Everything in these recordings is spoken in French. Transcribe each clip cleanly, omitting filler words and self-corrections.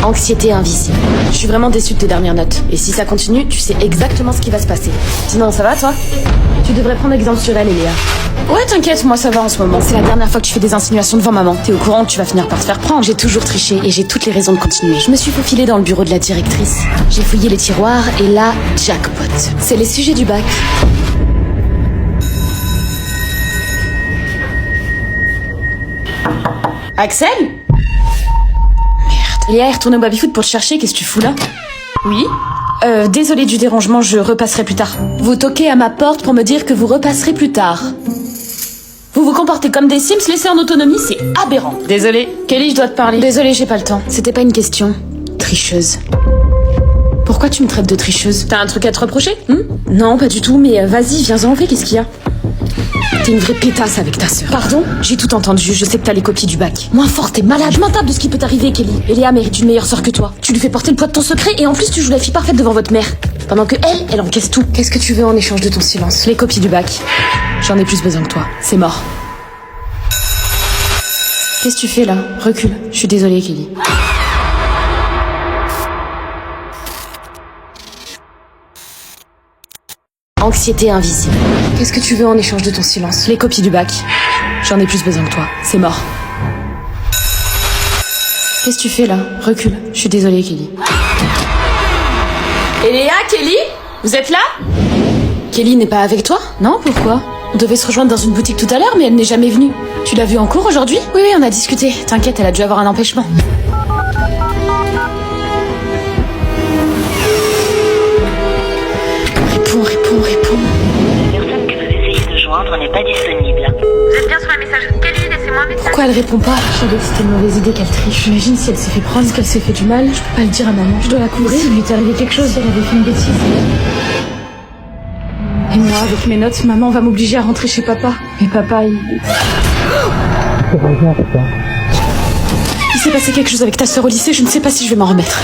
Anxiété invisible. Je suis vraiment déçue de tes dernières notes. Et si ça continue, tu sais exactement ce qui va se passer. Sinon, ça va, toi? Tu devrais prendre exemple sur elle, Eléa. Ouais, t'inquiète, moi ça va en ce moment. C'est la dernière fois que tu fais des insinuations devant maman. T'es au courant que tu vas finir par te faire prendre. J'ai toujours triché et j'ai toutes les raisons de continuer. Je me suis faufilée dans le bureau de la directrice. J'ai fouillé les tiroirs et là, jackpot. C'est les sujets du bac. Axel? Léa est retournée au baby-foot pour te chercher, qu'est-ce que tu fous là? Oui? Désolée du dérangement, je repasserai plus tard. Vous toquez à ma porte pour me dire que vous repasserez plus tard. Vous vous comportez comme des Sims laissés en autonomie, c'est aberrant. Désolée. Kelly, je dois te parler. Désolée, j'ai pas le temps. C'était pas une question. Tricheuse. Pourquoi tu me traites de tricheuse? T'as un truc à te reprocher? Non, pas du tout, mais vas-y, viens enlever, qu'est-ce qu'il y a? T'es une vraie pétasse avec ta sœur. Pardon? J'ai tout entendu, je sais que t'as les copies du bac. Moins forte, t'es malade. Je m'en tape de ce qui peut t'arriver, Kelly. Eléa mérite une meilleure sœur que toi. Tu lui fais porter le poids de ton secret et en plus tu joues la fille parfaite devant votre mère. Pendant que elle encaisse tout. Qu'est-ce que tu veux en échange de ton silence? Les copies du bac. J'en ai plus besoin que toi. C'est mort. Qu'est-ce que tu fais là? Recule. Je suis désolée, Kelly. Anxiété invisible. Qu'est-ce que tu veux en échange de ton silence? Les copies du bac. J'en ai plus besoin que toi. C'est mort. Qu'est-ce que tu fais là? Recule. Je suis désolée, Kelly. Eléa, Kelly? Vous êtes là? Kelly n'est pas avec toi? Non, pourquoi? On devait se rejoindre dans une boutique tout à l'heure, mais elle n'est jamais venue. Tu l'as vue en cours aujourd'hui? Oui, on a discuté. T'inquiète, elle a dû avoir un empêchement. Réponds. La personne que vous essayez de joindre n'est pas disponible. Vous êtes bien sur la messagerie de Kelly, laissez-moi un message. Pourquoi elle répond pas? Je savais que c'était une mauvaise idée qu'elle triche. J'imagine si elle s'est fait prendre, qu'elle s'est fait du mal. Je peux pas le dire à maman. Je dois la couvrir. S'il lui est arrivé quelque chose, si elle avait fait une bêtise. Et moi, avec mes notes, maman va m'obliger à rentrer chez papa. Et papa, il s'est passé quelque chose avec ta sœur au lycée, je ne sais pas si je vais m'en remettre.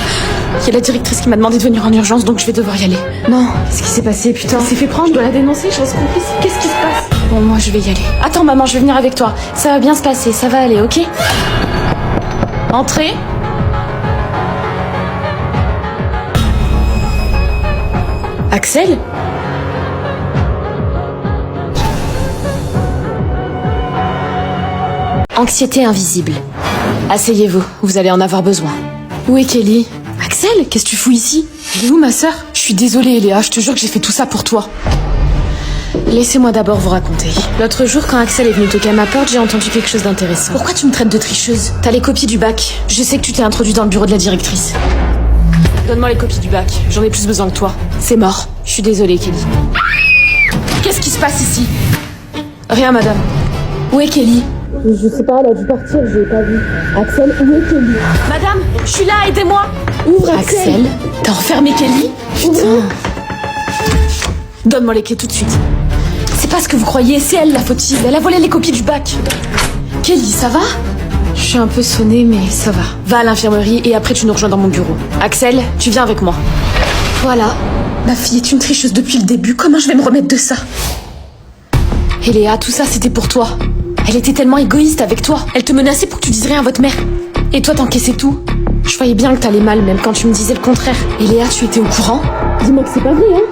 Il y a la directrice qui m'a demandé de venir en urgence, donc je vais devoir y aller. Non, ce qui s'est passé, putain. Elle s'est fait prendre, je dois la dénoncer, je reste complice. Qu'est-ce qui se passe? Bon, moi, je vais y aller. Attends, maman, je vais venir avec toi. Ça va bien se passer, ça va aller, ok? Entrez. Axel? Anxiété invisible. Asseyez-vous, vous allez en avoir besoin. Où est Kelly? Axel, qu'est-ce que tu fous ici? Elle est où ma sœur? Je suis désolée Léa, je te jure que j'ai fait tout ça pour toi. Laissez-moi d'abord vous raconter. L'autre jour, quand Axel est venu toquer à ma porte, j'ai entendu quelque chose d'intéressant. Pourquoi tu me traites de tricheuse? T'as les copies du bac. Je sais que tu t'es introduit dans le bureau de la directrice. Donne-moi les copies du bac, j'en ai plus besoin que toi. C'est mort. Je suis désolée Kelly. Qu'est-ce qui se passe ici? Rien madame. Où est Kelly? Je sais pas, elle a dû partir, je l'ai pas vue. Axel, où est Kelly? Madame, je suis là, aidez-moi. Ouvre Axel. T'as enfermé Kelly? Putain. Donne-moi les clés tout de suite. C'est pas ce que vous croyez, c'est elle la fautive. Elle a volé les copies du bac. Kelly, ça va? Je suis un peu sonnée, mais ça va. Va à l'infirmerie et après tu nous rejoins dans mon bureau. Axel, tu viens avec moi. Voilà. Ma fille est une tricheuse depuis le début. Comment je vais me remettre de ça? Et Léa, tout ça c'était pour toi. Elle était tellement égoïste avec toi. Elle te menaçait pour que tu dises rien à votre mère. Et toi t'encaissais tout. Je voyais bien que t'allais mal, même quand tu me disais le contraire. Et Léa, tu étais au courant? Dis-moi que c'est pas vrai, hein?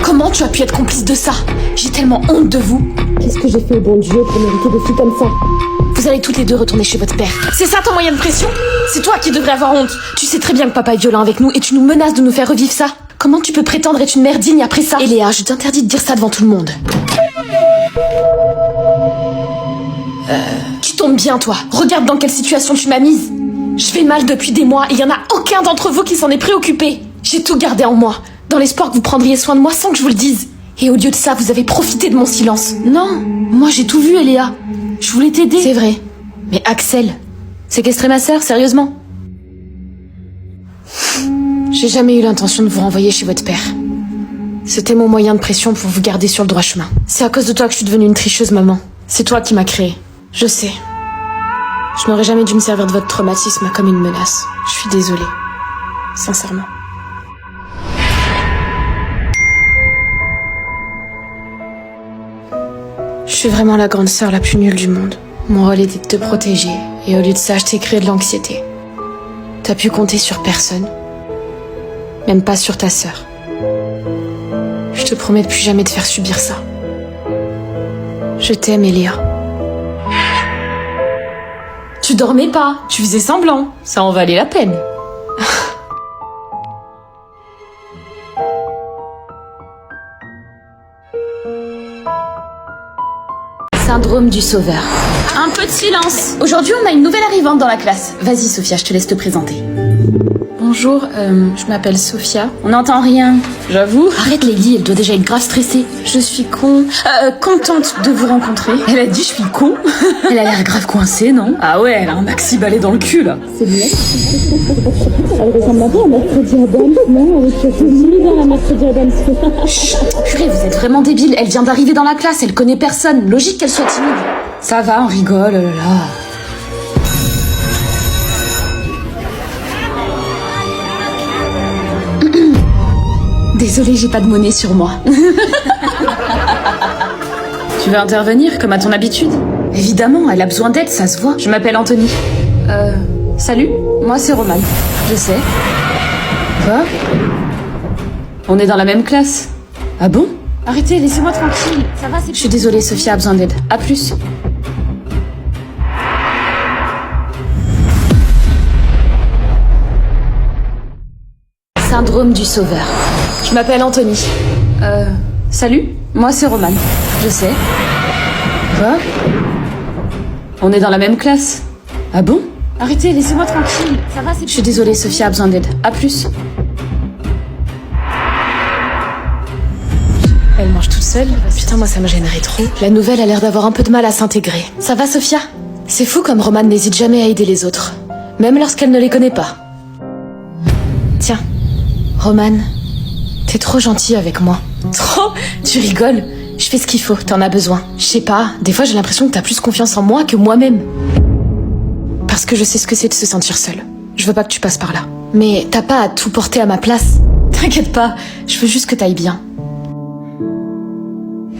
Comment tu as pu être complice de ça? J'ai tellement honte de vous. Qu'est-ce que j'ai fait au bon Dieu pour mériter des filles comme ça? Vous allez toutes les deux retourner chez votre père. C'est ça ton moyen de pression? C'est toi qui devrais avoir honte. Tu sais très bien que papa est violent avec nous et tu nous menaces de nous faire revivre ça. Comment tu peux prétendre être une mère digne après ça? Et Léa, je t'interdis de dire ça devant tout le monde. Tu tombes bien, toi. Regarde dans quelle situation tu m'as mise. Je vais mal depuis des mois et il y en a aucun d'entre vous qui s'en est préoccupé. J'ai tout gardé en moi, dans l'espoir que vous prendriez soin de moi sans que je vous le dise. Et au lieu de ça, vous avez profité de mon silence. Non, moi j'ai tout vu, Eléa. Je voulais t'aider. C'est vrai. Mais Axel, séquestrer ma sœur, sérieusement? J'ai jamais eu l'intention de vous renvoyer chez votre père. C'était mon moyen de pression pour vous garder sur le droit chemin. C'est à cause de toi que je suis devenue une tricheuse, maman. C'est toi qui m'as créée. Je sais. Je n'aurais jamais dû me servir de votre traumatisme comme une menace. Je suis désolée. Sincèrement. Je suis vraiment la grande sœur la plus nulle du monde. Mon rôle était de te protéger. Et au lieu de ça, je t'ai créé de l'anxiété. T'as pu compter sur personne. Même pas sur ta sœur. Je te promets de plus jamais te faire subir ça. Je t'aime, Elia. Tu dormais pas, tu faisais semblant. Ça en valait la peine. Syndrome du sauveur. Un peu de silence. Aujourd'hui, on a une nouvelle arrivante dans la classe. Vas-y, Sophia, je te laisse te présenter. Bonjour, je m'appelle Sophia. On n'entend rien. J'avoue. Arrête, Lady, elle doit déjà être grave stressée. Je suis contente de vous rencontrer. Elle a dit je suis con. Elle a l'air grave coincée, non? Ah ouais, elle a un maxi balai dans le cul, là. C'est vrai. Elle ressemble un peu à Mercredi Adams, non? Avec cette dans la Mercredi Adams. Chut, purée, vous êtes vraiment débile. Elle vient d'arriver dans la classe, elle connaît personne. Logique qu'elle soit timide. Ça va, on rigole, oh là là. Désolée, j'ai pas de monnaie sur moi. Tu veux intervenir, comme à ton habitude? Évidemment, elle a besoin d'aide, ça se voit. Je m'appelle Anthony. Salut, moi c'est Roman. Je sais. Quoi? On est dans la même classe. Ah bon? Arrêtez, laissez-moi tranquille. Ça va, c'est... Je suis désolée, Sophia a besoin d'aide. À plus. Syndrome du sauveur. Je m'appelle Anthony. Salut, moi c'est Roman. Je sais. Quoi? On est dans la même classe. Ah bon? Arrêtez, laissez-moi tranquille. Ça va, c'est... Je suis désolée, Sophia a besoin d'aide. À plus. Elle mange toute seule. Putain, moi ça me gênerait trop. La nouvelle a l'air d'avoir un peu de mal à s'intégrer. Ça va, Sophia? C'est fou comme Roman n'hésite jamais à aider les autres. Même lorsqu'elle ne les connaît pas. Tiens. Roman, t'es trop gentil avec moi. Trop? Tu rigoles? Je fais ce qu'il faut, t'en as besoin. Je sais pas, des fois j'ai l'impression que t'as plus confiance en moi que moi-même. Parce que je sais ce que c'est de se sentir seule. Je veux pas que tu passes par là. Mais t'as pas à tout porter à ma place. T'inquiète pas, je veux juste que t'ailles bien.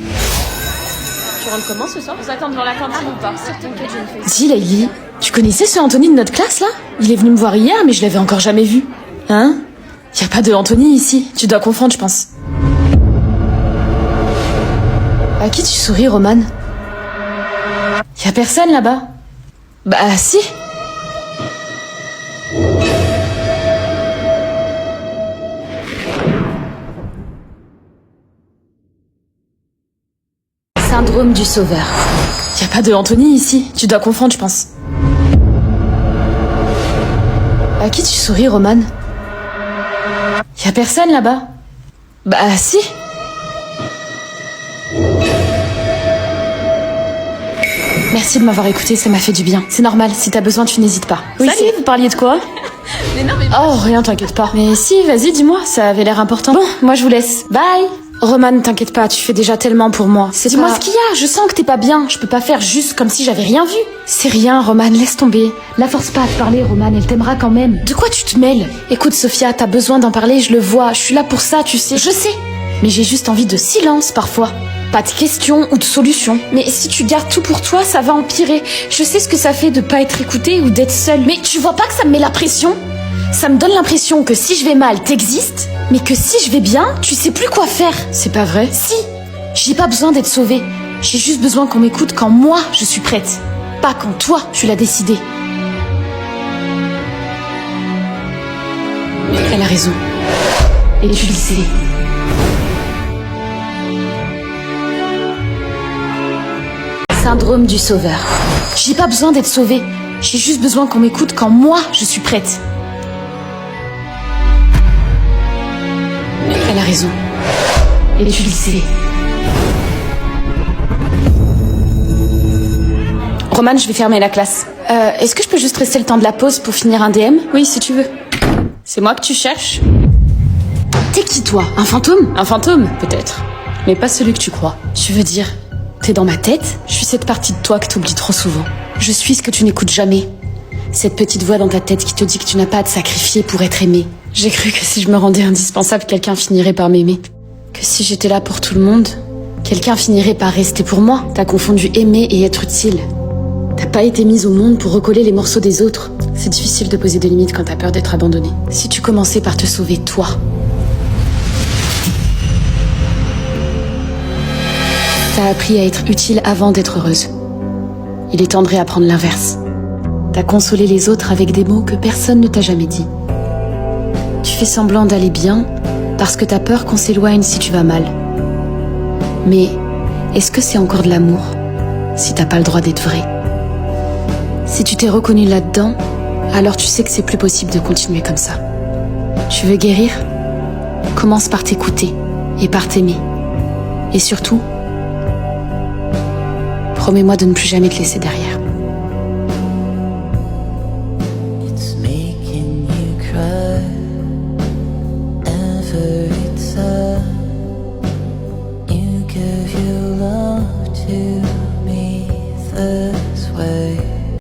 Tu rentres comment ce soir? Vous attendez devant la cantine ou pas? Dis Layli, tu connaissais ce Anthony de notre classe là? Il est venu me voir hier mais je l'avais encore jamais vu. Hein? Y a pas de Anthony ici, tu dois confondre je pense. À qui tu souris, Roman? Y a personne là-bas? Bah si. Syndrome du sauveur. Y a pas de Anthony ici, tu dois confondre je pense. À qui tu souris, Roman? Y a personne là-bas? Bah si. Merci de m'avoir écouté, ça m'a fait du bien. C'est normal, si t'as besoin, tu n'hésites pas. Oui, salut, vous parliez de quoi? Mais non, mais... Oh, rien, t'inquiète pas. Mais si, vas-y, dis-moi, ça avait l'air important. Bon, moi je vous laisse. Bye. Roman, t'inquiète pas, tu fais déjà tellement pour moi. Dis-moi ce qu'il y a, je sens que t'es pas bien. Je peux pas faire juste comme si j'avais rien vu. C'est rien, Roman, laisse tomber. La force pas à te parler, Roman, elle t'aimera quand même. De quoi tu te mêles? Écoute, Sophia, t'as besoin d'en parler, je le vois. Je suis là pour ça, tu sais. Je sais. Mais j'ai juste envie de silence, parfois. Pas de questions ou de solutions. Mais si tu gardes tout pour toi, ça va empirer. Je sais ce que ça fait de pas être écoutée ou d'être seule. Mais tu vois pas que ça me met la pression? Ça me donne l'impression que si je vais mal, t'existes, mais que si je vais bien, tu sais plus quoi faire. C'est pas vrai? Si. J'ai pas besoin d'être sauvée. J'ai juste besoin qu'on m'écoute quand moi, je suis prête. Pas quand toi, tu l'as décidé. Elle a raison. Et tu le sais. Syndrome du sauveur. J'ai pas besoin d'être sauvée. J'ai juste besoin qu'on m'écoute quand moi, je suis prête. Elle a raison. Et tu le sais. Roman, je vais fermer la classe. Est-ce que je peux juste rester le temps de la pause pour finir un DM? Oui, si tu veux. C'est moi que tu cherches? T'es qui, toi? Un fantôme? Un fantôme, peut-être. Mais pas celui que tu crois. Tu veux dire, t'es dans ma tête? Je suis cette partie de toi que t'oublies trop souvent. Je suis ce que tu n'écoutes jamais. Cette petite voix dans ta tête qui te dit que tu n'as pas à te sacrifier pour être aimé. J'ai cru que si je me rendais indispensable, quelqu'un finirait par m'aimer. Que si j'étais là pour tout le monde, quelqu'un finirait par rester pour moi. T'as confondu aimer et être utile. T'as pas été mise au monde pour recoller les morceaux des autres. C'est difficile de poser des limites quand t'as peur d'être abandonnée. Si tu commençais par te sauver toi. T'as appris à être utile avant d'être heureuse. Il est temps de réapprendre l'inverse. T'as consolé les autres avec des mots que personne ne t'a jamais dit. Tu fais semblant d'aller bien parce que t'as peur qu'on s'éloigne si tu vas mal. Mais est-ce que c'est encore de l'amour si t'as pas le droit d'être vrai? Si tu t'es reconnu là-dedans, alors tu sais que c'est plus possible de continuer comme ça. Tu veux guérir? Commence par t'écouter et par t'aimer. Et surtout, promets-moi de ne plus jamais te laisser derrière.